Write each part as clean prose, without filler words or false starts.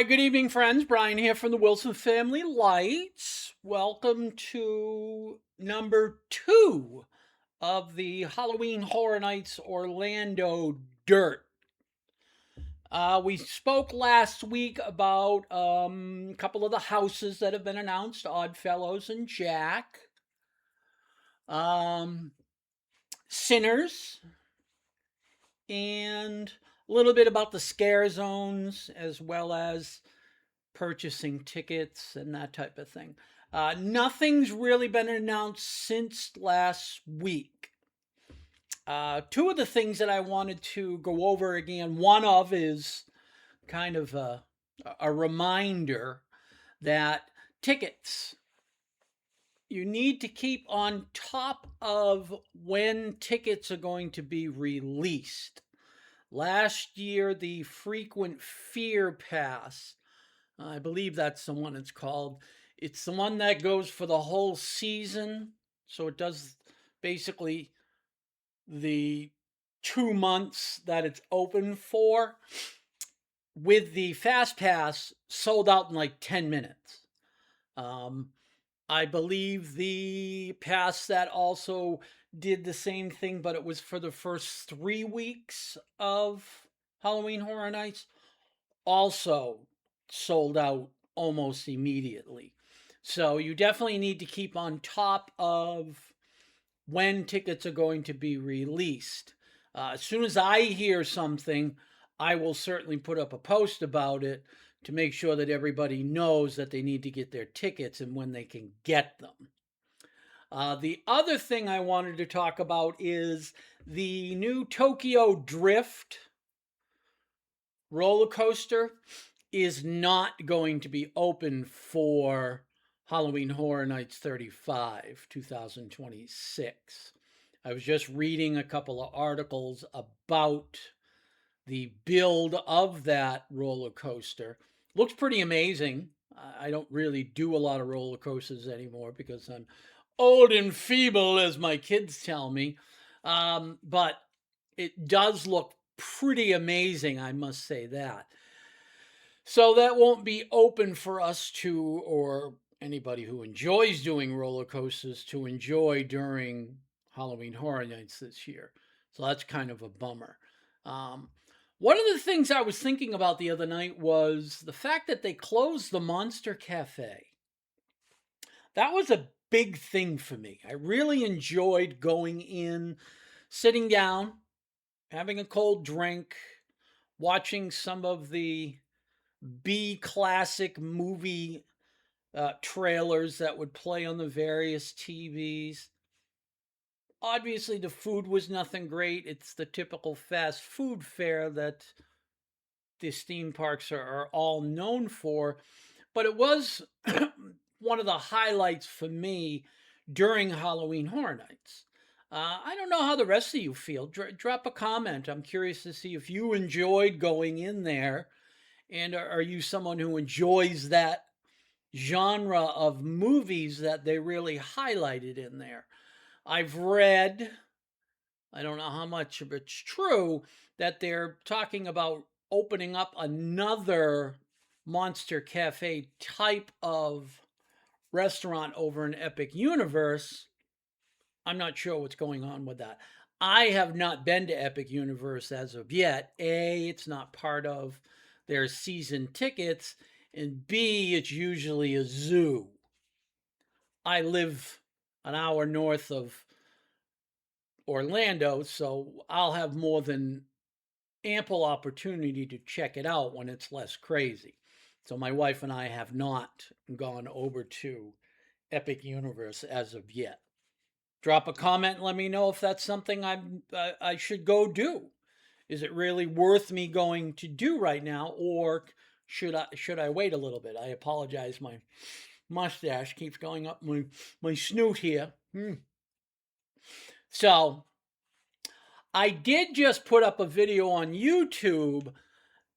Hi, good evening, friends. Brian here from the Wilson Family Lights. Welcome to number 2 of the Halloween Horror Nights Orlando Dirt. We spoke last week about a couple of the houses that have been announced, Oddfellows and Jack. Sinners, and a little bit about the scare zones, as well as purchasing tickets and that type of thing. Nothing's really been announced since last week. Two of the things that I wanted to go over again, one of is kind of a reminder that tickets, you need to keep on top of when tickets are going to be released. Last year, the Frequent Fear Pass, I believe that's the one it's called. It's the one that goes for the whole season. So it does basically the 2 months that it's open for. With the Fast Pass, sold out in like 10 minutes. I believe the pass that also did the same thing, but it was for the first 3 weeks of Halloween Horror Nights, also sold out almost immediately. So you definitely need to keep on top of when tickets are going to be released. As soon as I hear something, I will certainly put up a post about it to make sure that everybody knows that they need to get their tickets and when they can get them. The other thing I wanted to talk about is the new Tokyo Drift roller coaster is not going to be open for Halloween Horror Nights 35, 2026. I was just reading a couple of articles about the build of that roller coaster. Looks pretty amazing. I don't really do a lot of roller coasters anymore because I'm old and feeble, as my kids tell me. But it does look pretty amazing, I must say that. So that won't be open for us to, or anybody who enjoys doing roller coasters, to enjoy during Halloween Horror Nights this year. So that's kind of a bummer. One of the things I was thinking about the other night was the fact that they closed the Monster Cafe. That was a big thing for me. I really enjoyed going in, sitting down, having a cold drink, watching some of the B classic movie trailers that would play on the various TVs. Obviously, the food was nothing great. It's the typical fast food fare that these theme parks are all known for. But it was one of the highlights for me during Halloween Horror Nights. I don't know how the rest of you feel. Drop a comment. I'm curious to see if you enjoyed going in there. And are you someone who enjoys that genre of movies that they really highlighted in there? I've read, I don't know how much of it's true, that they're talking about opening up another Monster Cafe type of restaurant over in Epic Universe. I'm not sure what's going on with that. I have not been to Epic Universe as of yet. A, it's not part of their season tickets, and B, it's usually a zoo. I live an hour north of Orlando, so I'll have more than ample opportunity to check it out when it's less crazy. So my wife and I have not gone over to Epic Universe as of yet. Drop a comment and let me know if that's something I should go do. Is it really worth me going to do right now, or should I wait a little bit? I apologize. My mustache keeps going up my snoot here. So I did just put up a video on YouTube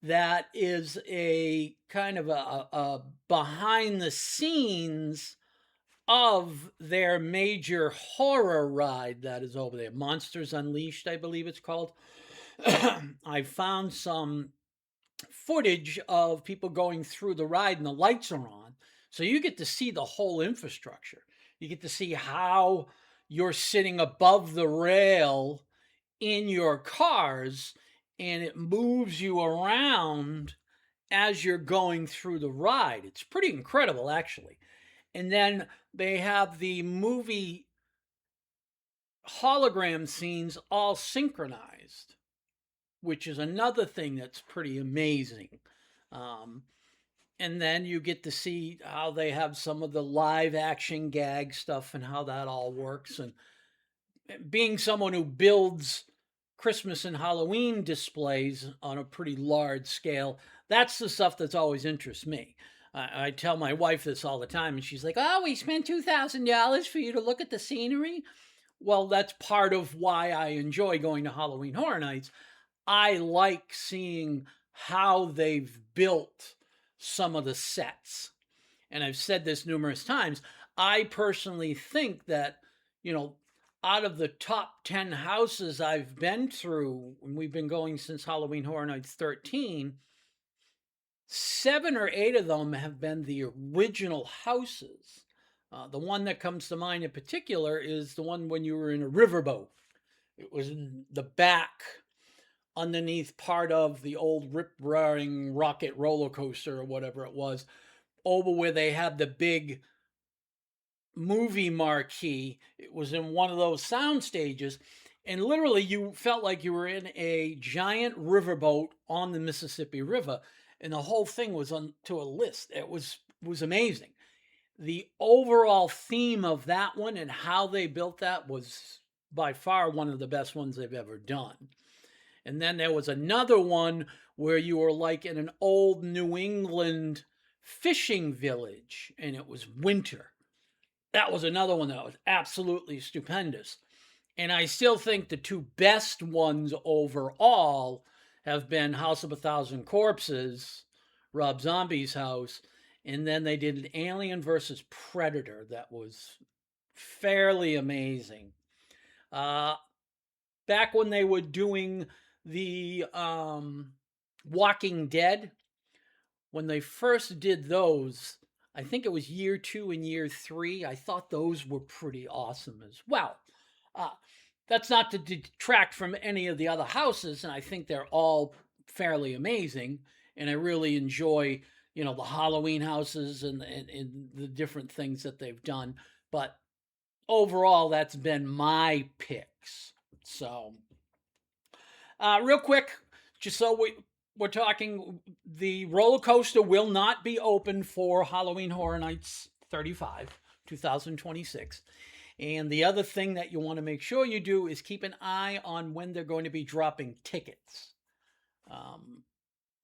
that is a kind of a behind the scenes of their major horror ride that is over there. Monsters Unleashed, I believe it's called. I found some footage of people going through the ride and the lights are on. So you get to see the whole infrastructure. You get to see how you're sitting above the rail in your cars and it moves you around as you're going through the ride. It's pretty incredible, actually. And then they have the movie hologram scenes all synchronized, which is another thing that's pretty amazing. Um, and then you get to see how they have some of the live action gag stuff and how that all works. And being someone who builds Christmas and Halloween displays on a pretty large scale, that's the stuff that's always interests me. I tell my wife this all the time, and she's like, "Oh, we spent $2,000 for you to look at the scenery." Well, that's part of why I enjoy going to Halloween Horror Nights. I like seeing how they've built some of the sets. And I've said this numerous times. I personally think that, you know, out of the top 10 houses I've been through, and we've been going since Halloween Horror Nights 13, 7 or 8 of them have been the original houses. The one that comes to mind in particular is the one when you were in a riverboat. It was in the back underneath part of the old rip-roaring rocket roller coaster or whatever it was, over where they had the big movie marquee. It was in one of those sound stages, and literally you felt like you were in a giant riverboat on the Mississippi River, and the whole thing was on to a list. It was amazing. The overall theme of that one and how they built that was by far one of the best ones they've ever done. And then there was another one where you were like in an old New England fishing village and it was winter. That was another one that was absolutely stupendous. And I still think the two best ones overall have been House of a Thousand Corpses, Rob Zombie's house, and then they did an Alien versus Predator that was fairly amazing. Back when they were doing the Walking Dead, when they first did those, I think it was year 2 and year 3, I thought those were pretty awesome as well. That's not to detract from any of the other houses, and I think they're all fairly amazing, and I really enjoy, you know, the Halloween houses and the different things that they've done. But overall, that's been my picks. So, real quick, just so we're talking, the roller coaster will not be open for Halloween Horror Nights 35, 2026. And the other thing that you want to make sure you do is keep an eye on when they're going to be dropping tickets.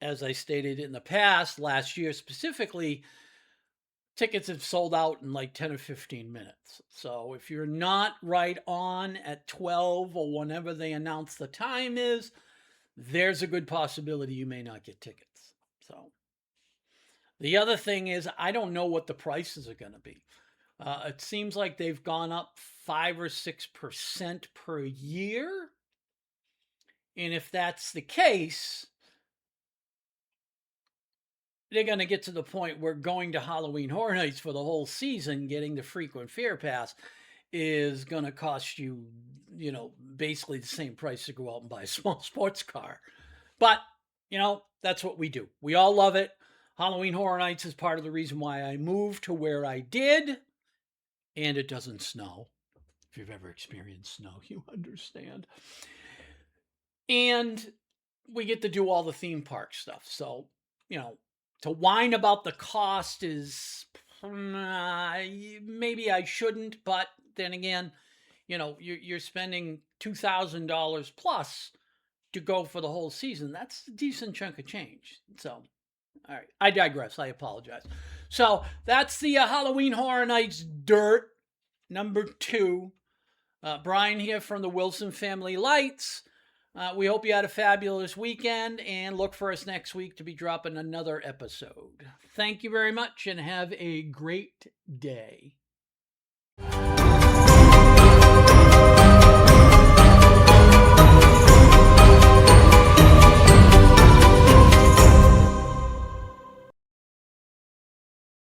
As I stated in the past, last year specifically, tickets have sold out in like 10 or 15 minutes. So if you're not right on at 12 or whenever they announce the time is, there's a good possibility you may not get tickets. So the other thing is, I don't know what the prices are going to be. It seems like they've gone up 5 or 6% per year. And if that's the case, they're going to get to the point where going to Halloween Horror Nights for the whole season, getting the frequent fare pass, is going to cost you, you know, basically the same price to go out and buy a small sports car. But, you know, that's what we do. We all love it. Halloween Horror Nights is part of the reason why I moved to where I did. And it doesn't snow. If you've ever experienced snow, you understand. And we get to do all the theme park stuff. So, you know, to whine about the cost is maybe I shouldn't, but then again, you know, you're spending $2,000 plus to go for the whole season. That's a decent chunk of change. So, all right, I digress. I apologize. So that's the Halloween Horror Nights Dirt number 2. Brian here from the Wilson Family Lights. We hope you had a fabulous weekend and look for us next week to be dropping another episode. Thank you very much and have a great day.